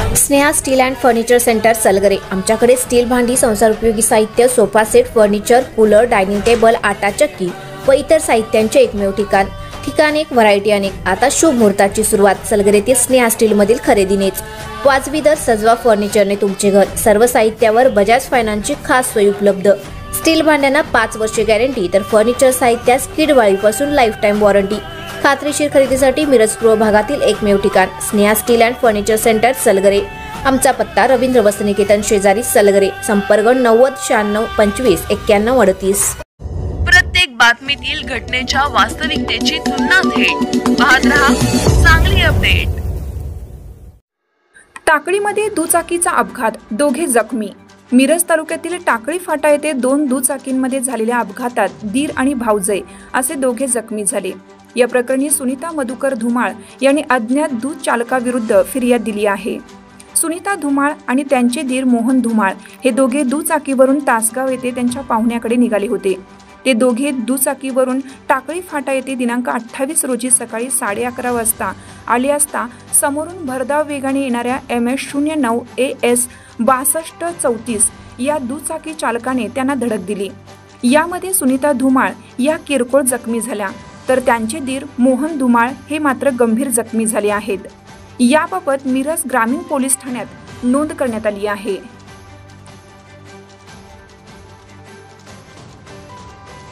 Sneha steel and furniture centre Salgare. आमच्याकडे steel भांडी, संसार उपयोगी साहित्य, sofa set, furniture, cooler, dining table, आटा चक्की व इतर साहित्यांचे एकमेव ठिकाण एक, व्हरायटी अनेक। आता शुभ मुहूर्ताची सुरुवात सलगरेतील स्नेहा स्टील मधील खरेदीनेच। वाजवी दर, सजवा फर्निचरने तुमचे घर। सर्व साहित्यावर बजाज फायनान्सची खास सोय उपलब्ध। स्टील भांड्यांना 5 वर्षे गॅरंटी, तर फर्निचर साहित्यास किडवाळीपासून लाईफ टाइम वॉरंटी। खात्रीशीर खरेदीसाठी मिरज पूर्व भागातील एकमेव ठिकाण Sneha steel and furniture centre Salgare. आमचा पत्ता रवींद्र वस्त्रनिकेतन शेजारी सलगरे। संपर्क 90 96 25 91 38। प्रत्येक बातमीतील घटनेच्या वास्तविकतेची तुलना थेट पाहत रहा चांगली अपडेट। टाकळीमध्ये दुचाकीचा अपघात, दोघे जखमी। मिरज तालुक्यातील टाकळी फाटा येथे 2 दुचाकींमध्ये झालेल्या अपघातात दीर आणि भाऊजय असे दोघे जखमी झाले। या प्रकरणी सुनीता मधुकर धुमाळ यांनी अज्ञात दूध चालकाविरुद्ध फिर्याद दिली आहे। सुनीता धुमाळ आणि त्यांचे दीर मोहन धुमाळ हे दोघे दुचाकीवरून तासगाव येथे त्यांच्या पाहुण्याकडे निघाले होते। ते दोघे दुचाकीवरून टाकळी फाटा येथे दिनांक 28 रोजी सकाळी 11:30 वाजता आले असता समोरून भरधाव वेगाने येणाऱ्या MS09 AS 6234 या दुचाकी चालकाने त्यांना धडक दिली। यामध्ये सुनीता धुमाळ या किरकोळ जखमी झाल्या, तर त्यांचे दीर मोहन धुमाळ हे मात्र गंभीर जखमी झाले आहेत। याबाबत मिरज ग्रामीण पोलीस ठाण्यात नोंद करण्यात आली आहे।